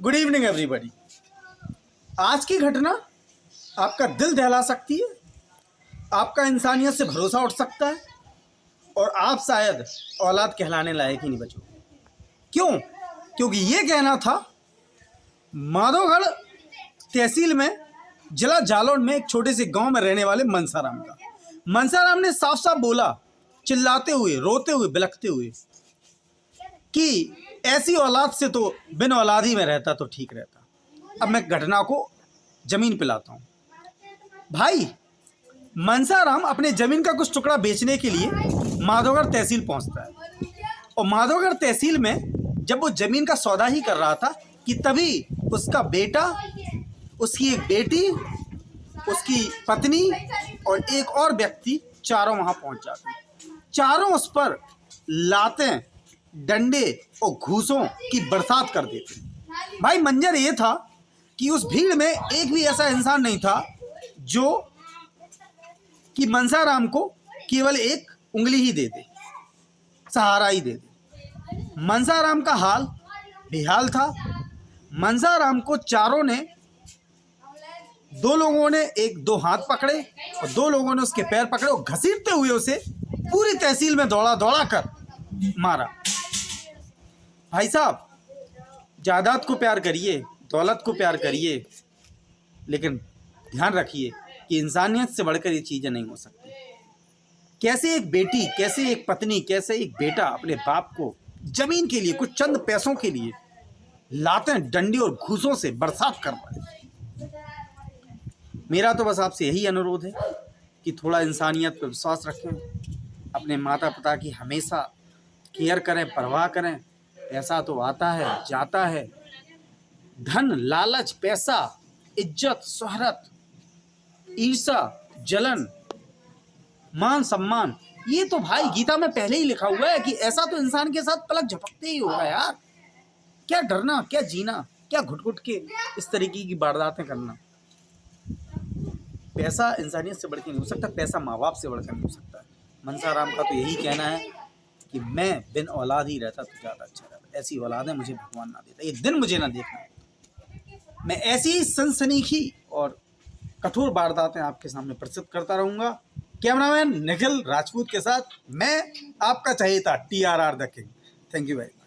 Good evening everybody. आज की घटना आपका दिल दहला सकती है, आपका इंसानियत से भरोसा उठ सकता है और आप शायद औलाद कहलाने लायक ही नहीं बचोगे। क्यों? क्योंकि ये कहना था माधोगढ़ तहसील में जिला जालौन में एक छोटे से गांव में रहने वाले मनसाराम का। मनसाराम ने साफ साफ बोला, चिल्लाते हुए, रोते हुए, बिलखते हुए, कि ऐसी औलाद से तो बिन औलाद ही में रहता तो ठीक रहता। अब मैं घटना को जमीन पे लाता हूँ। भाई मनसाराम अपने जमीन का कुछ टुकड़ा बेचने के लिए माधोगढ़ तहसील पहुंचता है और माधोगढ़ तहसील में जब वो जमीन का सौदा ही कर रहा था कि तभी उसका बेटा, उसकी एक बेटी, उसकी पत्नी और एक और व्यक्ति, चारों वहां पहुंच जाते हैं। चारों उस पर लातें, डंडे और घूसों की बरसात कर देते। भाई मंजर ये था कि उस भीड़ में एक भी ऐसा इंसान नहीं था जो कि मनसाराम को केवल एक उंगली ही दे दे, सहारा ही दे दे। मनसाराम का हाल बेहाल था। मनसाराम को चारों ने, दो लोगों ने दो हाथ पकड़े और दो लोगों ने उसके पैर पकड़े और घसीटते हुए उसे पूरी तहसील में दौड़ा दौड़ा कर मारा। भाई साहब, जायदाद को प्यार करिए, दौलत को प्यार करिए, लेकिन ध्यान रखिए कि इंसानियत से बढ़कर ये चीज़ें नहीं हो सकती। कैसे एक बेटी, कैसे एक पत्नी, कैसे एक बेटा अपने बाप को जमीन के लिए, कुछ चंद पैसों के लिए लातें, डंडे और घूसों से बरसात कर पाए। मेरा तो बस आपसे यही अनुरोध है कि थोड़ा इंसानियत पर विश्वास रखें, अपने माता पिता की हमेशा केयर करें, परवाह करें। पैसा तो आता है, जाता है। धन, लालच, पैसा, इज्जत, शोहरत, ईर्ष्या, जलन, मान सम्मान, ये तो भाई गीता में पहले ही लिखा हुआ है कि ऐसा तो इंसान के साथ पलक झपकते ही होगा यार। क्या डरना, क्या जीना, क्या घुट घुट के इस तरीके की वारदातें करना। पैसा इंसानियत से बढ़ के नहीं हो सकता, पैसा माँ बाप से बढ़कर नहीं हो सकता। मनसाराम का तो यही कहना है कि मैं बिन औलाद ही रहता तो ज़्यादा अच्छा रहता। ऐसी औलादें मुझे भगवान ना देता, ये दिन मुझे ना देखना। मैं ऐसी ही सनसनीखेज और कठोर वारदातें आपके सामने प्रस्तुत करता रहूँगा। कैमरामैन निखिल राजपूत के साथ मैं आपका चहेता TRR the king. Thank you very much.